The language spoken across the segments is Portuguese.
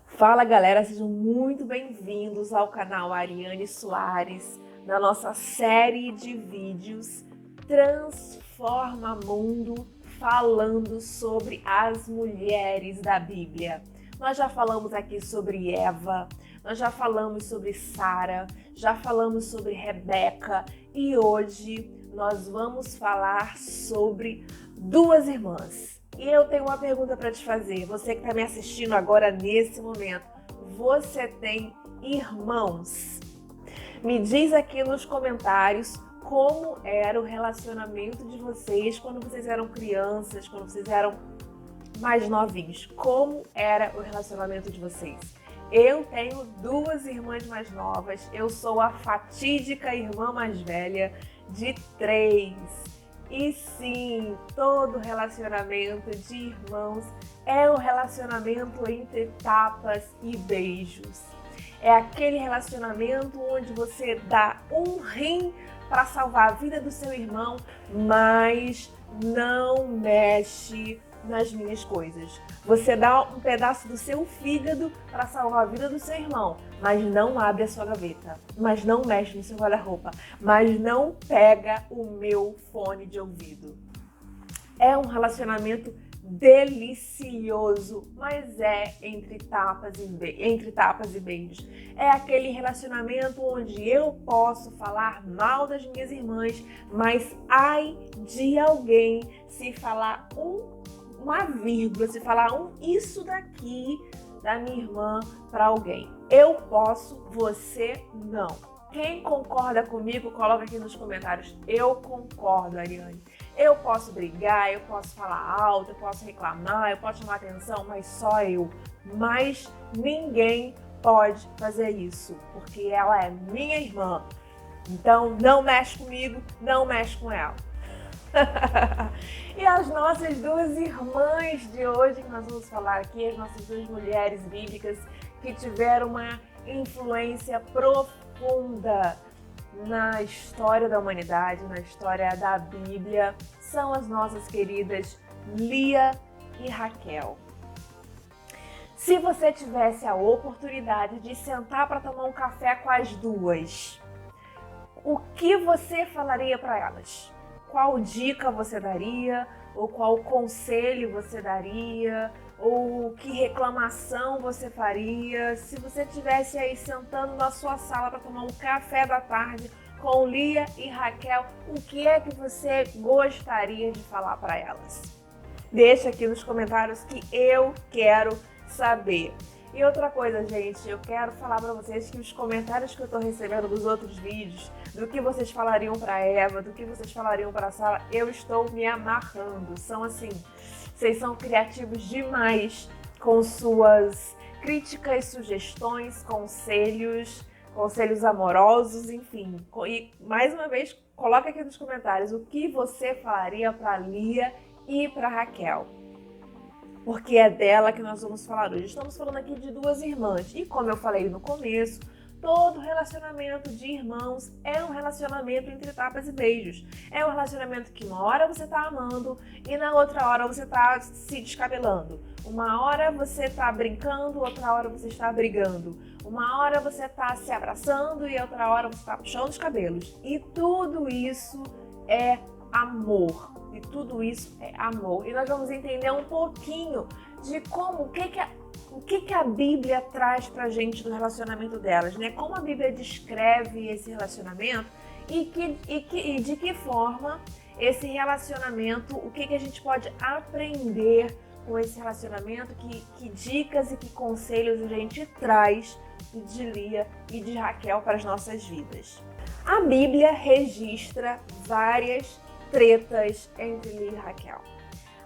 Fala galera, sejam muito bem-vindos ao canal Ariane Soares, na nossa série de vídeos Transforma Mundo, falando sobre as mulheres da Bíblia. Nós já falamos aqui sobre Eva, nós já falamos sobre Sara, já falamos sobre Rebeca e hoje nós vamos falar sobre duas irmãs. E eu tenho uma pergunta para te fazer, você que está me assistindo agora nesse momento, você tem irmãos? Me diz aqui nos comentários como era o relacionamento de vocês quando vocês eram crianças, quando vocês eram mais novinhos. Como era o relacionamento de vocês? Eu tenho duas irmãs mais novas, eu sou a fatídica irmã mais velha de 3. E sim, todo relacionamento de irmãos é um relacionamento entre tapas e beijos. É aquele relacionamento onde você dá um rim para salvar a vida do seu irmão, mas não mexe nas minhas coisas. Você dá um pedaço do seu fígado para salvar a vida do seu irmão, mas não abre a sua gaveta, mas não mexe no seu guarda-roupa, mas não pega o meu fone de ouvido. É um relacionamento delicioso, mas é entre tapas e beijos. É aquele relacionamento onde eu posso falar mal das minhas irmãs, mas ai de alguém se falar uma vírgula, se falar isso daqui da minha irmã para alguém. Eu posso, você não. Quem concorda comigo, coloca aqui nos comentários. Eu concordo, Ariane. Eu posso brigar, eu posso falar alto, eu posso reclamar, eu posso chamar atenção, mas só eu. Mas ninguém pode fazer isso, porque ela é minha irmã. Então não mexe comigo, não mexe com ela. E as nossas duas irmãs de hoje que nós vamos falar aqui, as nossas duas mulheres bíblicas que tiveram uma influência profunda na história da humanidade, na história da Bíblia, são as nossas queridas Lia e Raquel. Se você tivesse a oportunidade de sentar para tomar um café com as duas, o que você falaria para elas? Qual dica você daria? Ou qual conselho você daria? Ou que reclamação você faria? Se você estivesse aí sentando na sua sala para tomar um café da tarde com Lia e Raquel, o que é que você gostaria de falar para elas? Deixa aqui nos comentários que eu quero saber. E outra coisa, gente, eu quero falar para vocês que os comentários que eu estou recebendo dos outros vídeos, do que vocês falariam para Eva, do que vocês falariam para Sara, eu estou me amarrando. São assim, vocês são criativos demais com suas críticas, sugestões, conselhos amorosos, enfim. E mais uma vez, coloca aqui nos comentários o que você falaria para Lia e para Raquel. Porque é dela que nós vamos falar hoje. Estamos falando aqui de duas irmãs. E como eu falei no começo, todo relacionamento de irmãos é um relacionamento entre tapas e beijos. É um relacionamento que uma hora você tá amando e na outra hora você tá se descabelando. Uma hora você tá brincando, outra hora você está brigando. Uma hora você tá se abraçando e outra hora você tá puxando os cabelos. E tudo isso é amor. E tudo isso é amor. E nós vamos entender um pouquinho de como, o que a Bíblia traz pra gente do relacionamento delas, né? Como a Bíblia descreve esse relacionamento e de que forma esse relacionamento, o que a gente pode aprender com esse relacionamento, que dicas e que conselhos a gente traz de Lia e de Raquel para as nossas vidas. A Bíblia registra várias tretas entre Lia e Raquel.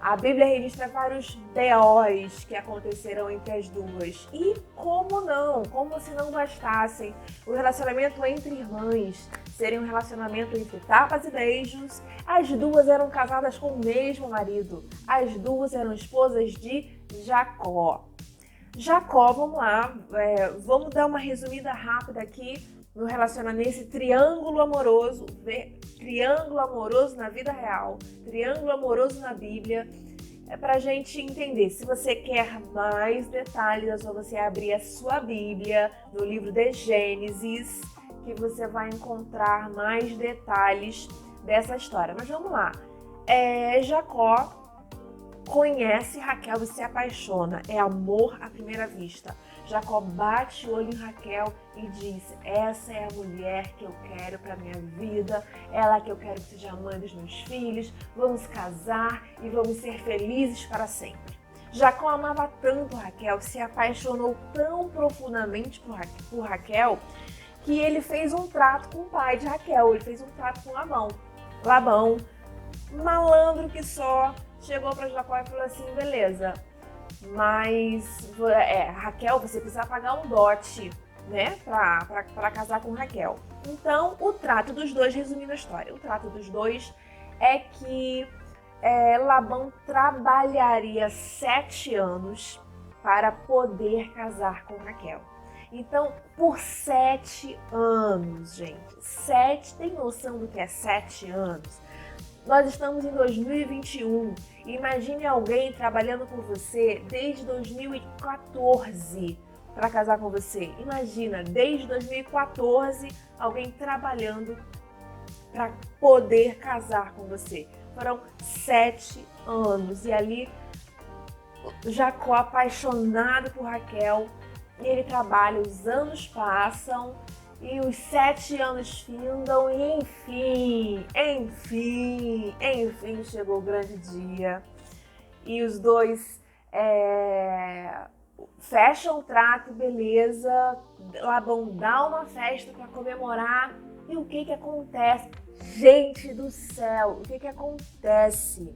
A Bíblia registra vários BOs que aconteceram entre as duas. E como não? Como se não bastassem o relacionamento entre irmãs serem um relacionamento entre tapas e beijos, as duas eram casadas com o mesmo marido. As duas eram esposas de Jacó. Jacó, vamos lá, vamos dar uma resumida rápida aqui no relacionamento, nesse triângulo amoroso. triângulo amoroso na vida real, triângulo amoroso na Bíblia, é pra gente entender. Se você quer mais detalhes, é só você abrir a sua Bíblia no livro de Gênesis, que você vai encontrar mais detalhes dessa história. Mas vamos lá. Jacó conhece Raquel e se apaixona. É amor à primeira vista. Jacó bate o olho em Raquel e diz: essa é a mulher que eu quero para minha vida, ela que eu quero que seja a mãe dos meus filhos, vamos casar e vamos ser felizes para sempre. Jacó amava tanto Raquel, se apaixonou tão profundamente por Raquel, que ele fez um trato com o pai de Raquel, ele fez um trato com Labão. Labão, malandro que só, chegou para Jacó e falou assim: beleza, mas Raquel, você precisa pagar um dote, né, para casar com Raquel. Então, o trato dos dois, resumindo a história, o trato dos dois é que Labão trabalharia 7 anos para poder casar com Raquel. Então, por 7 anos, gente, tem noção do que é 7 anos? Nós estamos em 2021. Imagine alguém trabalhando com você desde 2014 para casar com você. Imagina, desde 2014, alguém trabalhando para poder casar com você. Foram 7 anos. E ali, Jacó apaixonado por Raquel, e ele trabalha, os anos passam, e os 7 anos findam e enfim, chegou o grande dia. E os dois fecham o trato, beleza. Labão dá uma festa para comemorar. E o que acontece? Gente do céu, o que acontece?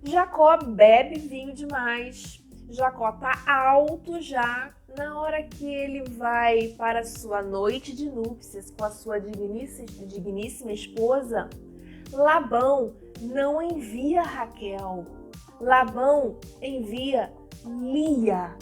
Jacó bebe vinho demais. Jacó tá alto já. Na hora que ele vai para a sua noite de núpcias com a sua digníssima esposa, Labão não envia Raquel. Labão envia Lia.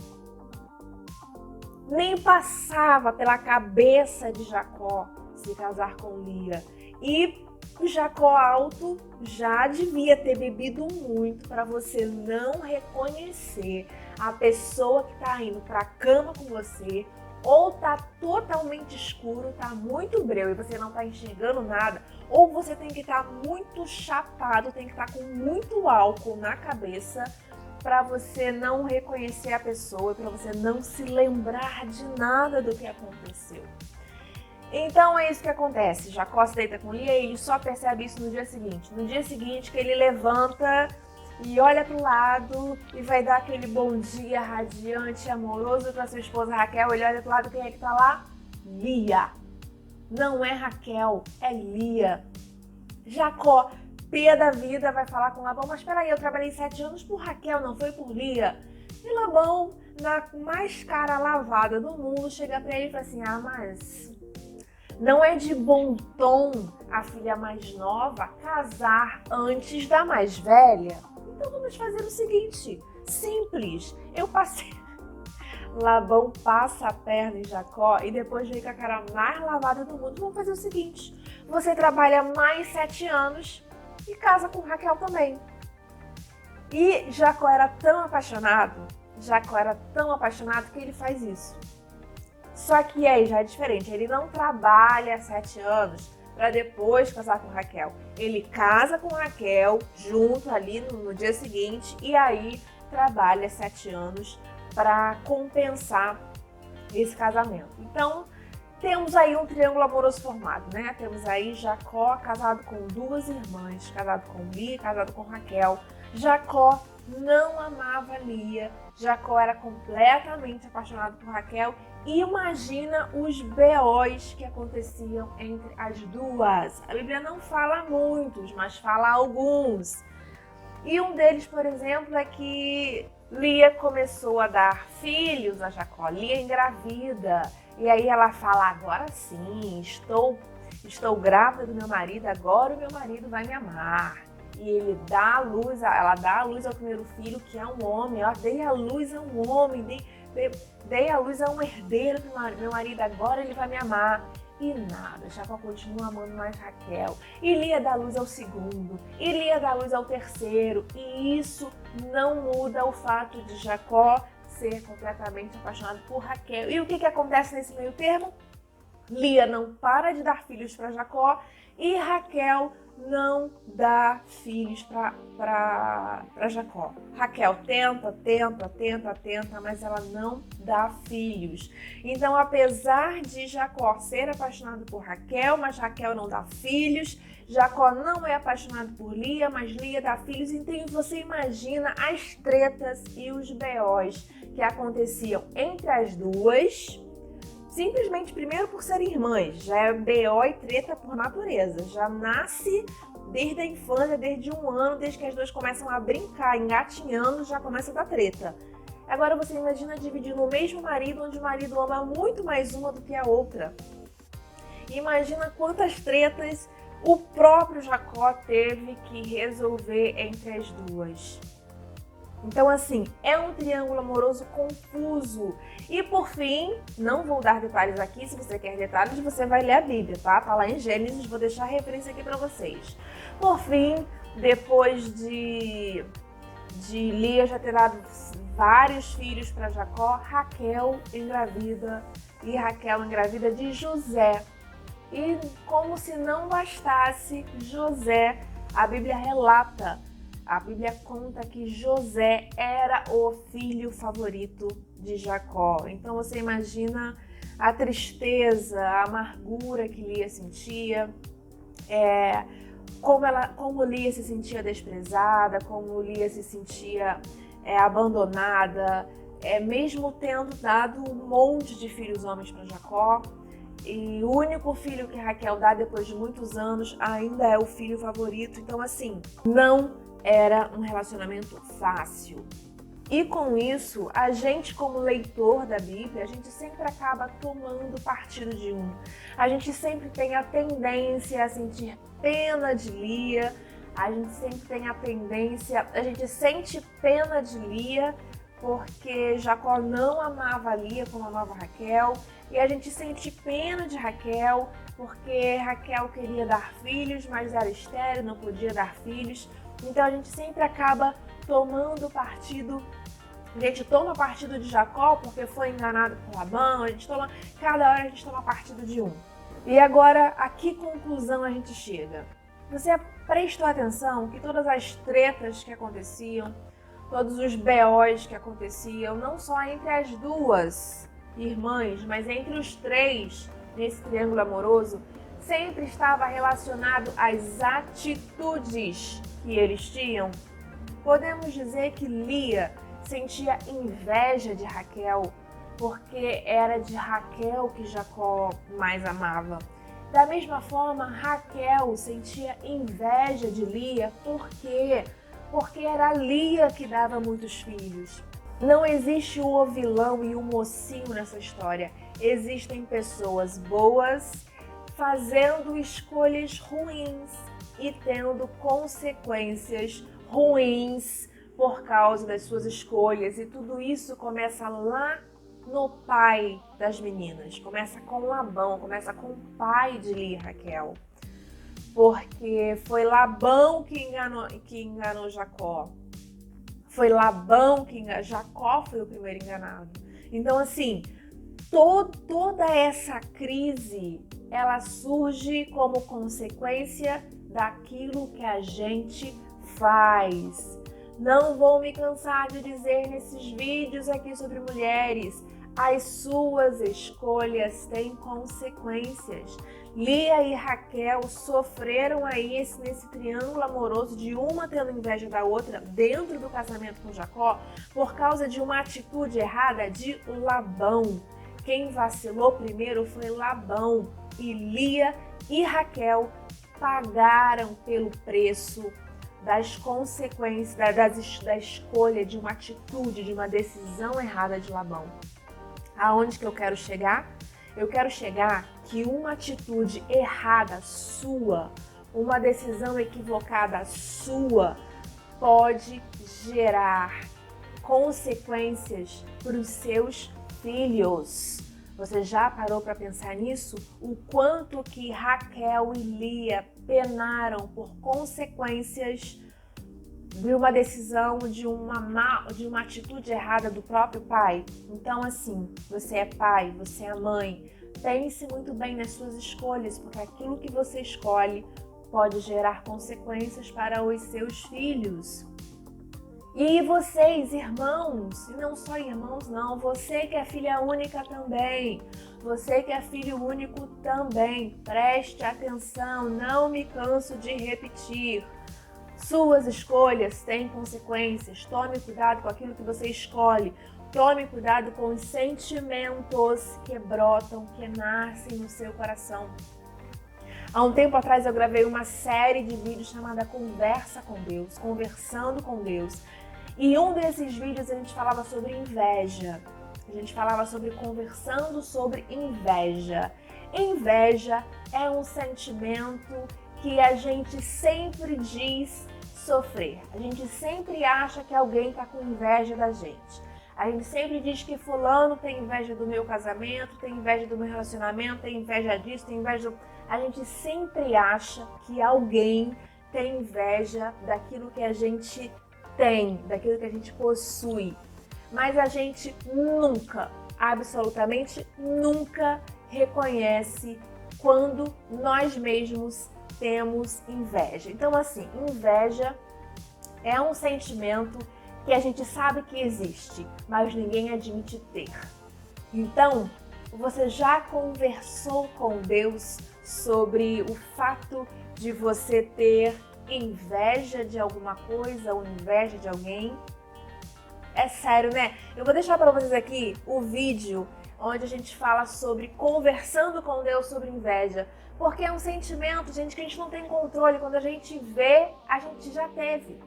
Nem passava pela cabeça de Jacó se casar com Lia. E Jacó alto já devia ter bebido muito para você não reconhecer a pessoa que está indo para a cama com você, ou tá totalmente escuro, tá muito breu e você não está enxergando nada, ou você tem que estar muito chapado, tem que estar com muito álcool na cabeça para você não reconhecer a pessoa, para você não se lembrar de nada do que aconteceu. Então é isso que acontece. Jacó se deita com Lia e ele só percebe isso no dia seguinte. No dia seguinte que ele levanta e olha para o lado e vai dar aquele bom dia radiante, amoroso para sua esposa Raquel. Ele olha para o lado, quem é que está lá? Lia. Não é Raquel, é Lia. Jacó, pé da vida, vai falar com Labão: mas espera aí, eu trabalhei 7 anos por Raquel, não foi por Lia. E Labão, na mais cara lavada do mundo, chega para ele e fala assim: ah, mas não é de bom tom a filha mais nova casar antes da mais velha? Então vamos fazer o seguinte, simples. Labão passa a perna em Jacó e depois vem com a cara mais lavada do mundo. Vamos fazer o seguinte, você trabalha mais 7 anos e casa com Raquel também. E Jacó era tão apaixonado que ele faz isso. Só que aí já é diferente, ele não trabalha 7 anos para depois casar com Raquel. Ele casa com Raquel junto ali no dia seguinte e aí trabalha 7 anos para compensar esse casamento. Então, temos aí um triângulo amoroso formado, né? Temos aí Jacó casado com 2 irmãs, casado com Lia, casado com Raquel. Jacó não amava Lia, Jacó era completamente apaixonado por Raquel. Imagina os BOs que aconteciam entre as duas. A Bíblia não fala muitos, mas fala alguns. E um deles, por exemplo, é que Lia começou a dar filhos a Jacó. Lia engravida. E aí ela fala: agora sim, estou grávida do meu marido, agora o meu marido vai me amar. E ela dá à luz ao primeiro filho, que é um homem. Ó, dei à luz a um homem, dei à luz a um herdeiro do meu marido, agora ele vai me amar. E nada, Jacó continua amando mais Raquel. E Lia dá luz ao segundo, e Lia dá luz ao terceiro. E isso não muda o fato de Jacó ser completamente apaixonado por Raquel. E o que acontece nesse meio termo? Lia não para de dar filhos para Jacó e Raquel não dá filhos para Jacó. Raquel tenta, mas ela não dá filhos. Então, apesar de Jacó ser apaixonado por Raquel, mas Raquel não dá filhos, Jacó não é apaixonado por Lia, mas Lia dá filhos. Então, você imagina as tretas e os B.O.s que aconteciam entre as duas. Simplesmente, primeiro, por serem irmãs, já é B.O. e treta por natureza. Já nasce desde a infância, desde 1 ano, desde que as duas começam a brincar, engatinhando, já começa a dar treta. Agora você imagina dividindo o mesmo marido, onde o marido ama muito mais uma do que a outra. Imagina quantas tretas o próprio Jacó teve que resolver entre as duas. Então, assim, é um triângulo amoroso confuso. E, por fim, não vou dar detalhes aqui. Se você quer detalhes, você vai ler a Bíblia, tá? Tá lá em Gênesis, vou deixar a referência aqui para vocês. Por fim, depois de Lia já ter dado vários filhos para Jacó, Raquel engravida, e Raquel engravida de José. E, como se não bastasse, José, a Bíblia relata, a Bíblia conta que José era o filho favorito de Jacó. Então você imagina a tristeza, a amargura que Lia sentia, como Lia se sentia desprezada, como Lia se sentia abandonada, mesmo tendo dado um monte de filhos homens para Jacó. E o único filho que Raquel dá depois de muitos anos ainda é o filho favorito. Então, assim, não era um relacionamento fácil. E com isso, a gente, como leitor da Bíblia, a gente sempre acaba tomando partido de um. A gente sempre tem a tendência a sentir pena de Lia, a gente sente pena de Lia porque Jacó não amava Lia como amava Raquel, e a gente sente pena de Raquel porque Raquel queria dar filhos, mas era estéril, não podia dar filhos. Então a gente sempre acaba tomando partido. A gente toma partido de Jacó porque foi enganado por Labão. Cada hora a gente toma partido de um. E agora, a que conclusão a gente chega? Você prestou atenção que todas as tretas que aconteciam, todos os B.O.s que aconteciam, não só entre as duas irmãs, mas entre os três nesse triângulo amoroso, sempre estava relacionado às atitudes que eles tinham? Podemos dizer que Lia sentia inveja de Raquel porque era de Raquel que Jacó mais amava. Da mesma forma, Raquel sentia inveja de Lia porque era Lia que dava muitos filhos. Não existe o vilão e o mocinho nessa história. Existem pessoas boas fazendo escolhas ruins e tendo consequências ruins por causa das suas escolhas. E tudo isso começa lá no pai das meninas. Começa com Labão, começa com o pai de Lia e Raquel. Porque foi Labão que enganou Jacó. Foi Labão que enganou. Jacó foi o primeiro enganado. Então, assim, toda essa crise, ela surge como consequência daquilo que a gente faz. Não vou me cansar de dizer nesses vídeos aqui sobre mulheres, as suas escolhas têm consequências. Lia e Raquel sofreram aí nesse triângulo amoroso de uma tendo inveja da outra dentro do casamento com Jacó por causa de uma atitude errada de Labão. Quem vacilou primeiro foi Labão, e Lia e Raquel pagaram pelo preço das consequências, da escolha de uma atitude, de uma decisão errada de Labão. Aonde que eu quero chegar? Eu quero chegar que uma atitude errada sua, uma decisão equivocada sua, pode gerar consequências para os seus filhos. Você já parou para pensar nisso? O quanto que Raquel e Lia penaram por consequências de uma decisão, de uma atitude errada do próprio pai? Então, assim, você é pai, você é mãe, pense muito bem nas suas escolhas, porque aquilo que você escolhe pode gerar consequências para os seus filhos. E vocês, irmãos, e não só irmãos não, você que é filha única também, você que é filho único também, preste atenção, não me canso de repetir. Suas escolhas têm consequências, tome cuidado com aquilo que você escolhe, tome cuidado com os sentimentos que brotam, que nascem no seu coração. Há um tempo atrás eu gravei uma série de vídeos chamada Conversa com Deus, Conversando com Deus. E um desses vídeos a gente falava sobre inveja. A gente falava sobre conversando sobre inveja. Inveja é um sentimento que a gente sempre diz sofrer. A gente sempre acha que alguém está com inveja da gente. A gente sempre diz que fulano tem inveja do meu casamento, tem inveja do meu relacionamento, tem inveja disso, tem inveja do... A gente sempre acha que alguém tem inveja daquilo que a gente tem, daquilo que a gente possui. Mas a gente nunca, absolutamente nunca reconhece quando nós mesmos temos inveja. Então, assim, inveja é um sentimento que a gente sabe que existe, mas ninguém admite ter. Então, você já conversou com Deus sobre o fato de você ter inveja de alguma coisa ou inveja de alguém? É sério, né? Eu vou deixar para vocês aqui o vídeo onde a gente fala sobre conversando com Deus sobre inveja. Porque é um sentimento, gente, que a gente não tem controle. Quando a gente vê, a gente já teve.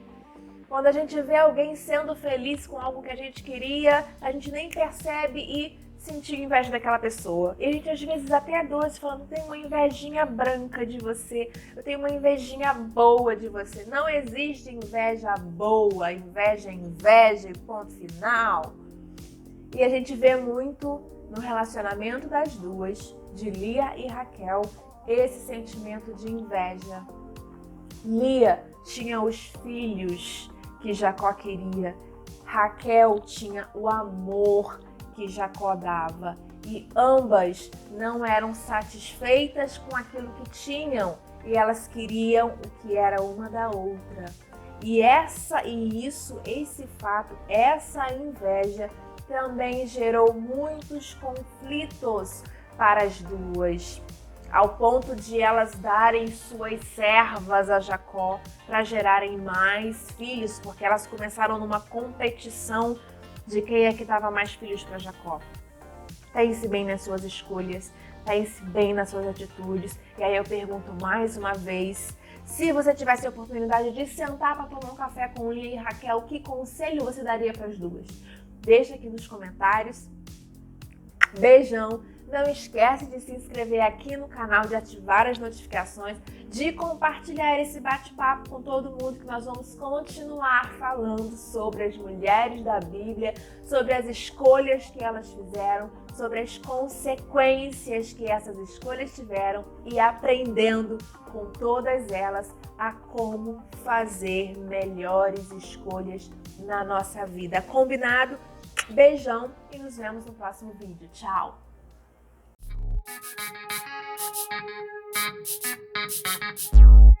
Quando a gente vê alguém sendo feliz com algo que a gente queria, a gente nem percebe e sentir inveja daquela pessoa. E a gente às vezes até é doce, falando, eu tenho uma invejinha branca de você, eu tenho uma invejinha boa de você. Não existe inveja boa, inveja é inveja e ponto final. E a gente vê muito no relacionamento das duas, de Lia e Raquel, esse sentimento de inveja. Lia tinha os filhos que Jacó queria, Raquel tinha o amor que Jacó dava, e ambas não eram satisfeitas com aquilo que tinham e elas queriam o que era uma da outra. Esse fato, essa inveja também gerou muitos conflitos para as duas, ao ponto de elas darem suas servas a Jacó para gerarem mais filhos, porque elas começaram numa competição de quem é que dava mais filhos para Jacó. Pense bem nas suas escolhas, pense bem nas suas atitudes. E aí eu pergunto mais uma vez, se você tivesse a oportunidade de sentar para tomar um café com Lia e Raquel, que conselho você daria para as duas? Deixa aqui nos comentários. Beijão! Não esquece de se inscrever aqui no canal, de ativar as notificações, de compartilhar esse bate-papo com todo mundo, que nós vamos continuar falando sobre as mulheres da Bíblia, sobre as escolhas que elas fizeram, sobre as consequências que essas escolhas tiveram e aprendendo com todas elas a como fazer melhores escolhas na nossa vida. Combinado? Beijão e nos vemos no próximo vídeo. Tchau! Thank you.